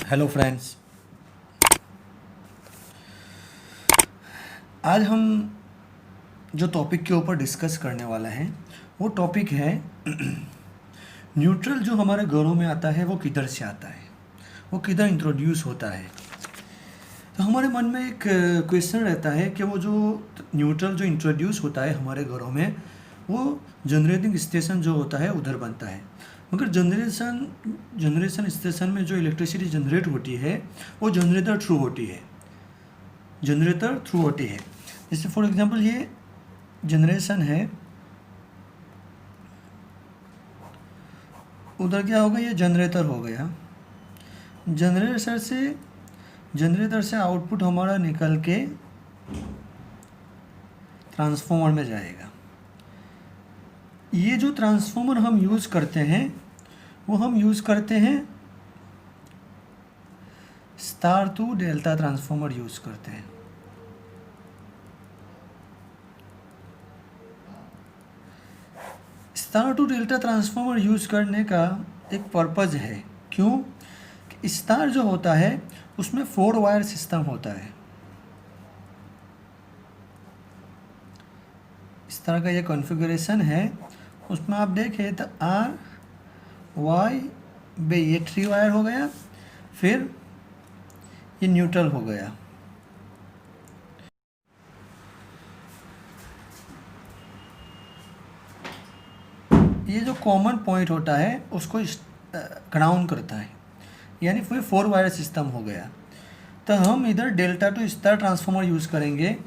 Hello friends. आज हम जो टॉपिक के ऊपर डिस्कस करने वाला हैं वो टॉपिक है न्यूट्रल जो हमारे घरों में आता है वो किधर से आता है, वो किधर इंट्रोड्यूस होता है। तो हमारे मन में एक क्वेश्चन रहता है कि वो जो न्यूट्रल जो इंट्रोड्यूस होता है हमारे घरों में वो जनरेटिंग स्टेशन जो होता है उधर बनता है, मगर जनरेशन स्टेशन में जो इलेक्ट्रिसिटी जनरेट होती है वो जनरेटर थ्रू होती है। जैसे फॉर एग्जांपल ये जनरेशन है, उधर क्या होगा, ये जनरेटर हो गया। जनरेटर से आउटपुट हमारा निकल के ट्रांसफॉर्मर में जाएगा। ये जो ट्रांसफॉर्मर हम यूज़ करते हैं वो हम यूज़ करते हैं star to delta transformer use करते हैं। Star to delta transformer use करने का एक पर्पज़ है। क्यों? कि स्टार जो होता है उसमें 4 वायर सिस्टम होता है। इस तरह का ये कॉन्फ़िगरेशन है, उसमें आप देखें तो आर वाई बे ये 3 वायर हो गया, फिर ये न्यूट्रल हो गया। ये जो कॉमन पॉइंट होता है उसको ग्राउंड करता है, यानी फिर 4 वायर सिस्टम हो गया। तो हम इधर delta two star transformer use करेंगे,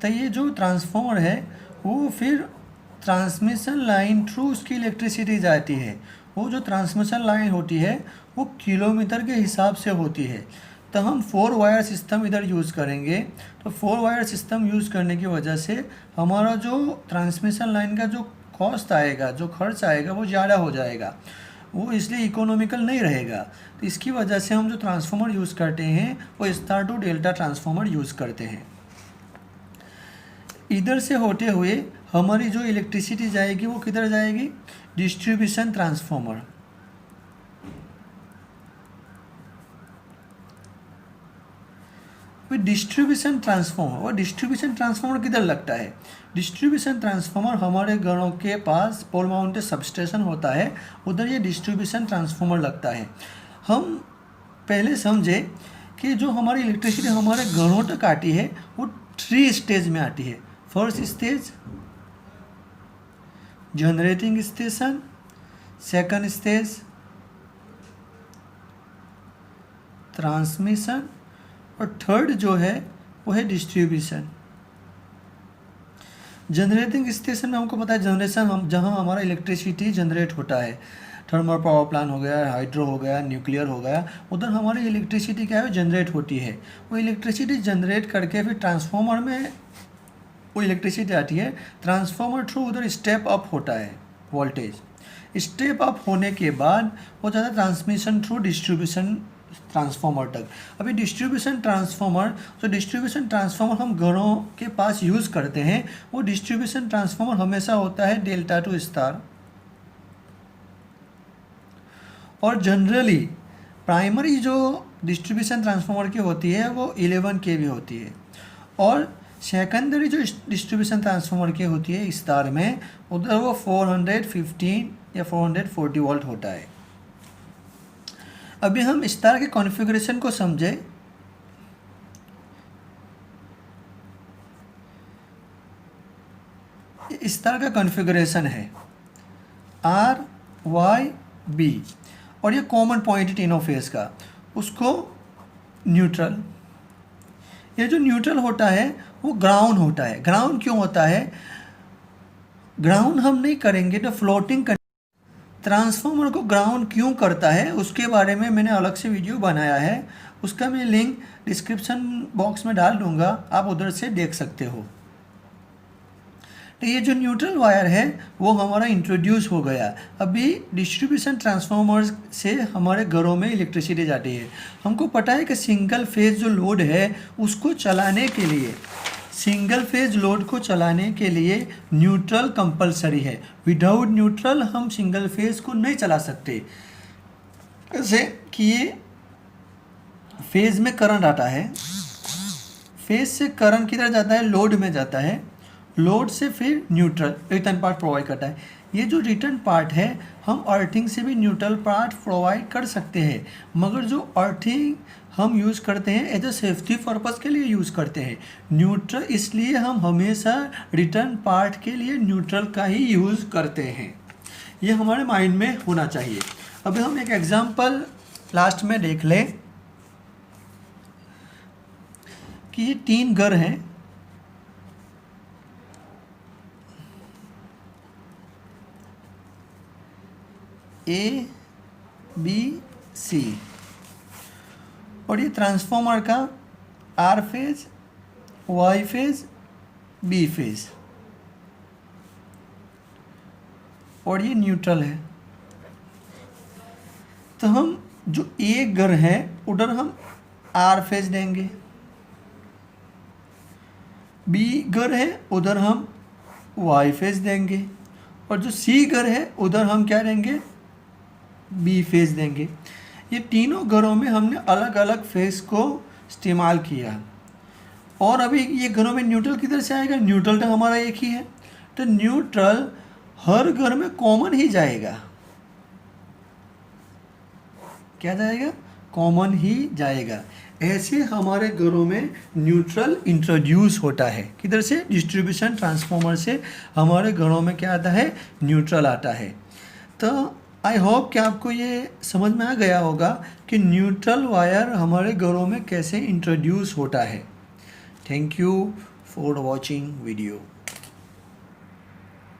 तो ये जो ट्रांसफार्मर है वो फिर ट्रांसमिशन लाइन थ्रू उसकी इलेक्ट्रिसिटी जाती है। वो जो ट्रांसमिशन लाइन होती है वो किलोमीटर के हिसाब से होती है। तो हम 4 वायर सिस्टम इधर यूज़ करेंगे, तो 4 वायर सिस्टम यूज़ करने की वजह से हमारा जो ट्रांसमिशन लाइन का जो कॉस्ट आएगा, जो खर्च आएगा वो ज़्यादा हो जाएगा, वो इसलिए इकोनॉमिकल नहीं रहेगा। तो इसकी वजह से हम जो ट्रांसफार्मर यूज़ करते हैं वो star to delta transformer use करते हैं। इधर से होते हुए हमारी जो इलेक्ट्रिसिटी जाएगी वो किधर जाएगी? Distribution transformer. डिस्ट्रीब्यूशन ट्रांसफार्मर किधर लगता है? डिस्ट्रीब्यूशन ट्रांसफार्मर हमारे घरों के पास पोल माउंटेड सबस्टेशन होता है, उधर ये डिस्ट्रीब्यूशन ट्रांसफार्मर लगता है। हम पहले समझे कि जो हमारी इलेक्ट्रिसिटी हमारे घरों तक आती है वो 3 स्टेज में आती है। First stage generating station, second stage transmission, और थर्ड जो है वो है डिस्ट्रीब्यूशन। जनरेटिंग स्टेशन में हमको पता है जनरेशन हम जहाँ हमारा इलेक्ट्रिसिटी जनरेट होता है, थर्मल पावर प्लांट हो गया, हाइड्रो हो गया, न्यूक्लियर हो गया, उधर हमारी इलेक्ट्रिसिटी क्या है जनरेट होती है। वो इलेक्ट्रिसिटी जनरेट करके फिर ट्रांसफार्मर में वो इलेक्ट्रिसिटी आती है। ट्रांसफार्मर थ्रू उधर स्टेप अप होता है वोल्टेज, स्टेप अप होने के बाद वो जाता है ट्रांसमिशन थ्रू डिस्ट्रीब्यूशन ट्रांसफार्मर तक। अभी डिस्ट्रीब्यूशन ट्रांसफार्मर हम घरों के पास यूज़ करते हैं, वो डिस्ट्रीब्यूशन ट्रांसफार्मर हमेशा होता है डेल्टा टू स्टार, और जनरली प्राइमरी जो डिस्ट्रीब्यूशन ट्रांसफार्मर की होती है वो 11 kV होती है, और सेकेंडरी जो डिस्ट्रीब्यूशन ट्रांसफार्मर की होती है स्टार में, उधर वो 415 या 440 वोल्ट होता है। अभी हम स्टार के कॉन्फ़िगरेशन को समझे। स्टार का कॉन्फ़िगरेशन है आर वाई बी, और ये कॉमन पॉइंट है तीनों फेस का, उसको न्यूट्रल। ये जो न्यूट्रल होता है वो ग्राउंड होता है। ग्राउंड क्यों होता है? ग्राउंड हम नहीं करेंगे तो फ्लोटिंग ट्रांसफार्मर को ग्राउंड क्यों करता है उसके बारे में मैंने अलग से वीडियो बनाया है, उसका मैं लिंक डिस्क्रिप्शन बॉक्स में डाल दूंगा, आप उधर से देख सकते हो। तो ये जो न्यूट्रल वायर है वो हमारा इंट्रोड्यूस हो गया। अभी डिस्ट्रीब्यूशन ट्रांसफार्मर से हमारे घरों में इलेक्ट्रिसिटी जाती है। हमको पता है कि सिंगल फेज जो लोड है उसको चलाने के लिए, सिंगल फेज लोड को चलाने के लिए न्यूट्रल कंपलसरी है। विदाउट न्यूट्रल हम सिंगल फेज को नहीं चला सकते। जैसे कि ये फेज में करंट आता है, फेज से करंट किधर जाता है, लोड में जाता है, लोड से फिर न्यूट्रल रिटर्न पार्ट प्रोवाइड करता है। ये जो रिटर्न पार्ट है हम अर्थिंग से भी न्यूट्रल पार्ट प्रोवाइड कर सकते हैं, मगर जो अर्थिंग हम यूज़ करते हैं एज अ सेफ्टी पर्पज़ के लिए यूज़ करते हैं न्यूट्रल, इसलिए हम हमेशा रिटर्न पार्ट के लिए न्यूट्रल का ही यूज़ करते हैं। ये हमारे माइंड में होना चाहिए। अभी हम एक एग्जांपल लास्ट में देख लें कि ये 3 घर हैं, ए बी सी, और ये ट्रांसफॉर्मर का R phase, Y phase, B phase, और ये न्यूट्रल है। तो हम जो ए घर है उधर हम आर फेज देंगे, बी घर है उधर हम वाई फेज देंगे, और जो सी घर है उधर हम क्या देंगे, बी फेज देंगे। ये तीनों घरों में हमने अलग अलग फेज को इस्तेमाल किया, और अभी ये घरों में न्यूट्रल किधर से आएगा, न्यूट्रल तो हमारा एक ही है, तो न्यूट्रल हर घर में कॉमन ही जाएगा। क्या जाएगा, कॉमन ही जाएगा। ऐसे हमारे घरों में न्यूट्रल इंट्रोड्यूस होता है, किधर से, डिस्ट्रीब्यूशन ट्रांसफार्मर से हमारे घरों में क्या आता है, न्यूट्रल आता है। तो आई होप कि आपको ये समझ में आ गया होगा कि न्यूट्रल वायर हमारे घरों में कैसे इंट्रोड्यूस होता है। Thank you for watching video.